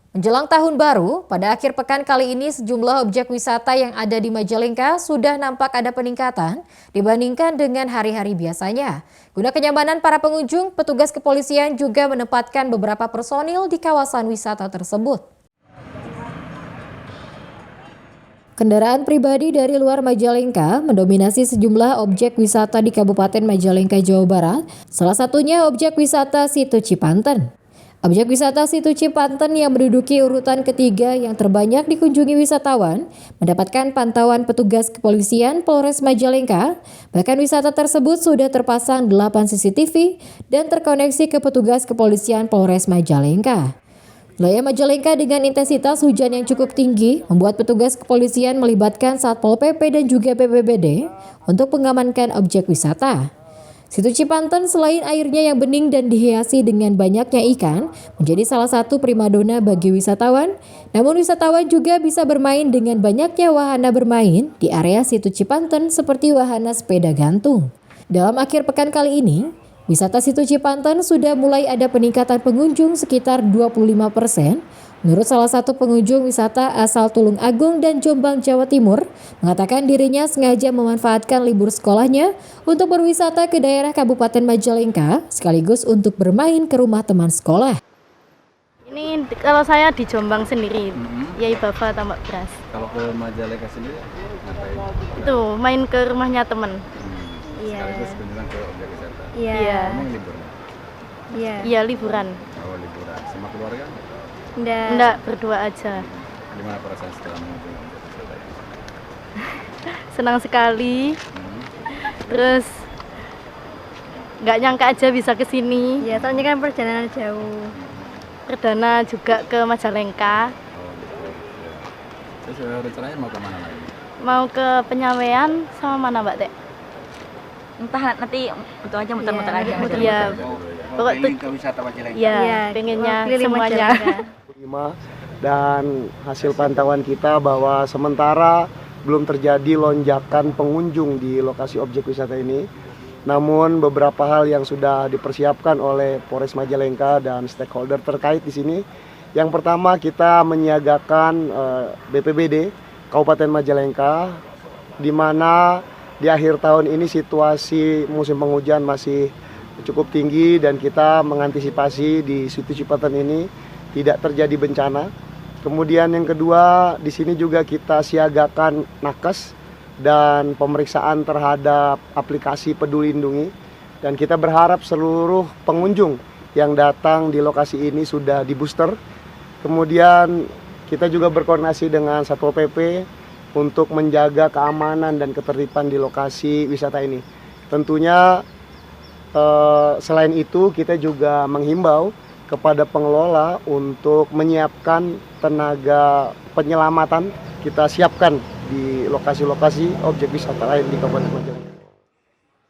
Menjelang tahun baru, pada akhir pekan kali ini sejumlah objek wisata yang ada di Majalengka sudah nampak ada peningkatan dibandingkan dengan hari-hari biasanya. Guna kenyamanan para pengunjung, petugas kepolisian juga menempatkan beberapa personil di kawasan wisata tersebut. Kendaraan pribadi dari luar Majalengka mendominasi sejumlah objek wisata di Kabupaten Majalengka, Jawa Barat, salah satunya objek wisata Situ Cipanten. Objek wisata Situ Cipanten yang menduduki urutan ketiga yang terbanyak dikunjungi wisatawan mendapatkan pantauan petugas kepolisian Polres Majalengka. Bahkan wisata tersebut sudah terpasang 8 CCTV dan terkoneksi ke petugas kepolisian Polres Majalengka. Wilayah Majalengka dengan intensitas hujan yang cukup tinggi membuat petugas kepolisian melibatkan Satpol PP dan juga BPBD untuk mengamankan objek wisata. Situ Cipanten selain airnya yang bening dan dihiasi dengan banyaknya ikan, menjadi salah satu primadona bagi wisatawan. Namun wisatawan juga bisa bermain dengan banyaknya wahana bermain di area Situ Cipanten seperti wahana sepeda gantung. Dalam akhir pekan kali ini, wisata Situ Cipanten sudah mulai ada peningkatan pengunjung sekitar 25%. Menurut salah satu pengunjung wisata asal Tulung Agung dan Jombang, Jawa Timur, mengatakan dirinya sengaja memanfaatkan libur sekolahnya untuk berwisata ke daerah Kabupaten Majalengka, sekaligus untuk bermain ke rumah teman sekolah. Ini kalau saya di Jombang sendiri, Yai Bava Tambak Beras. Kalau ke Majalengka sendiri, ngapain? Itu main ke rumahnya temen. Iya. Sekaligus kunjungan ke objek wisata. Iya. Emang libur? Iya liburan. Oh, liburan. Sama keluarga? Enggak, berdua aja. Gimana perasaan setelah mengunjungi objek wisata ini? Senang sekali. Terus nggak nyangka aja bisa ke sini. Ya, soalnya kan perjalanan jauh. Perdana juga ke Majalengka. Oh, gitu. Terus rencananya mau kemana lagi? Mau ke Penyawean sama mana Mbak Teh? Entah nanti itu aja muter-muter aja. Iya. Pokok Pengen ke wisata Majalengka? Iya, pengennya keliling semuanya. Dan hasil pantauan kita bahwa sementara belum terjadi lonjakan pengunjung di lokasi objek wisata ini. Namun beberapa hal yang sudah dipersiapkan oleh Polres Majalengka dan stakeholder terkait di sini. Yang pertama, kita menyiagakan BPBD Kabupaten Majalengka, di mana di akhir tahun ini situasi musim penghujan masih cukup tinggi dan kita mengantisipasi di Situ Cipanten ini tidak terjadi bencana. Kemudian yang kedua, di sini juga kita siagakan nakes dan pemeriksaan terhadap aplikasi Peduli Lindungi, dan kita berharap seluruh pengunjung yang datang di lokasi ini sudah di booster. Kemudian kita juga berkoordinasi dengan Satpol PP untuk menjaga keamanan dan ketertiban di lokasi wisata ini. Tentunya selain itu kita juga menghimbau kepada pengelola untuk menyiapkan tenaga penyelamatan. Kita siapkan di lokasi-lokasi objek wisata lain di Kabupaten Majalengka.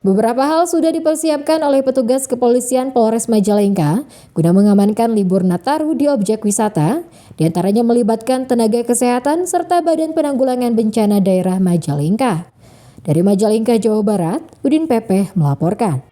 Beberapa hal sudah dipersiapkan oleh petugas kepolisian Polres Majalengka guna mengamankan libur Nataru di objek wisata, diantaranya melibatkan tenaga kesehatan serta Badan Penanggulangan Bencana Daerah Majalengka. Dari Majalengka, Jawa Barat, Udin Pepeh melaporkan.